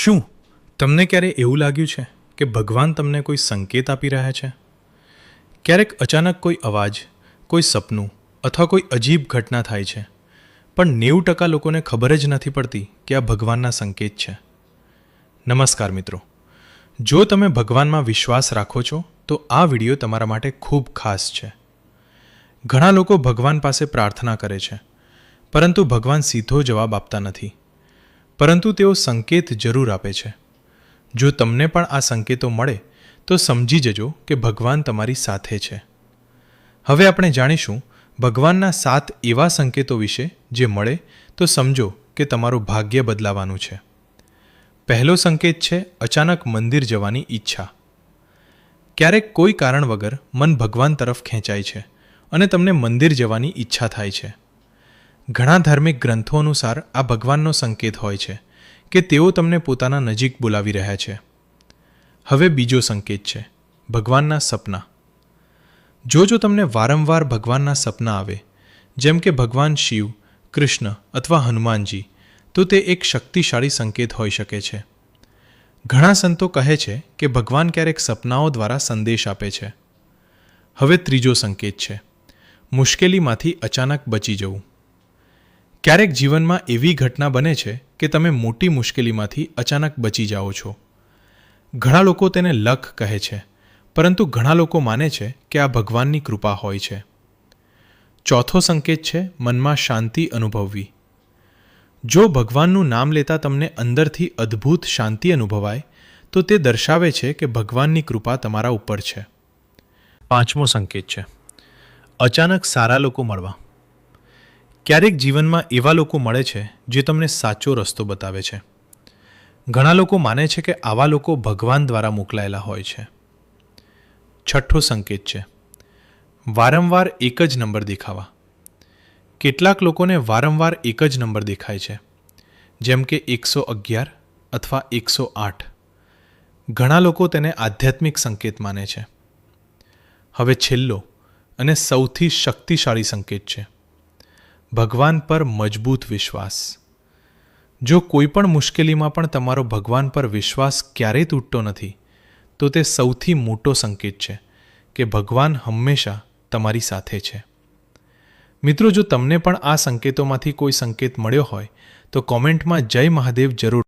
શું તમને ક્યારે એવું લાગ્યું છે કે ભગવાન તમને કોઈ સંકેત આપી રહ્યા છે? ક્યારેક અચાનક કોઈ અવાજ, કોઈ સપનું અથવા કોઈ અજીબ ઘટના થાય છે, પણ 90% લોકોને ખબર જ નથી પડતી કે આ ભગવાનના સંકેત છે. નમસ્કાર મિત્રો, જો તમે ભગવાનમાં વિશ્વાસ રાખો છો તો આ વિડીયો તમારા માટે ખૂબ ખાસ છે. ઘણા લોકો ભગવાન પાસે પ્રાર્થના કરે છે, પરંતુ ભગવાન સીધો જવાબ આપતા નથી, પરંતુ તેઓ સંકેત જરૂર આપે છે. જો તમને પણ આ સંકેતો મળે તો સમજી જજો કે ભગવાન તમારી સાથે છે. હવે આપણે જાણીશું ભગવાનના 7 એવા સંકેતો વિશે જે મળે તો સમજો કે તમારું ભાગ્ય બદલાવાનું છે. પહેલો સંકેત છે અચાનક મંદિર જવાની ઈચ્છા. ક્યારેક કોઈ કારણ વગર મન ભગવાન તરફ ખેંચાય છે અને તમને મંદિર જવાની ઈચ્છા થાય છે. ઘણા ધાર્મિક ગ્રંથો અનુસાર આ ભગવાનનો સંકેત હોય છે કે તેઓ તમને પોતાના નજીક બોલાવી રહ્યા છે. હવે બીજો સંકેત છે ભગવાનના સપના. જો તમને વારંવાર ભગવાનના સપના આવે, જેમ કે ભગવાન શિવ, કૃષ્ણ અથવા હનુમાનજી, તો તે એક શક્તિશાળી સંકેત હોઈ શકે છે. ઘણા સંતો કહે છે કે ભગવાન ક્યારેક સપનાઓ દ્વારા સંદેશ આપે છે. હવે ત્રીજો સંકેત છે મુશ્કેલીમાંથી અચાનક બચી જવું. ક્યારેક જીવનમાં એવી ઘટના બને છે કે તમે મોટી મુશ્કેલીમાંથી અચાનક બચી જાઓ છો. ઘણા લોકો તેને લક કહે છે, પરંતુ ઘણા લોકો માને છે કે આ ભગવાનની કૃપા હોય છે. ચોથો સંકેત છે મનમાં શાંતિ અનુભવવી. જો ભગવાનનું નામ લેતા તમને અંદરથી અદ્ભુત શાંતિ અનુભવાય તો તે દર્શાવે છે કે ભગવાનની કૃપા તમારા ઉપર છે. પાંચમો સંકેત છે અચાનક સારા લોકો મળવા. ક્યારેક જીવનમાં એવા લોકો મળે છે જે તમને સાચો રસ્તો બતાવે છે. ઘણા લોકો માને છે કે આવા લોકો ભગવાન દ્વારા મોકલાયેલા હોય છે. છઠ્ઠો સંકેત છે વારંવાર એક જ નંબર દેખાવા. કેટલાક લોકોને વારંવાર એક જ નંબર દેખાય છે, જેમ કે 111 અથવા 108. ઘણા લોકો તેને આધ્યાત્મિક સંકેત માને છે. હવે છેલ્લો અને સૌથી શક્તિશાળી સંકેત છે ભગવાન પર મજબૂત વિશ્વાસ. જો કોઈ પણ મુશ્કેલીમાં પણ તમારો ભગવાન પર વિશ્વાસ ક્યારેય તૂટતો નથી, તો તે સૌથી મોટો સંકેત છે કે ભગવાન હંમેશા તમારી સાથે છે. મિત્રો, જો તમને પણ આ સંકેતોમાંથી કોઈ સંકેત મળ્યો હોય તો કોમેન્ટમાં જય મહાદેવ જરૂર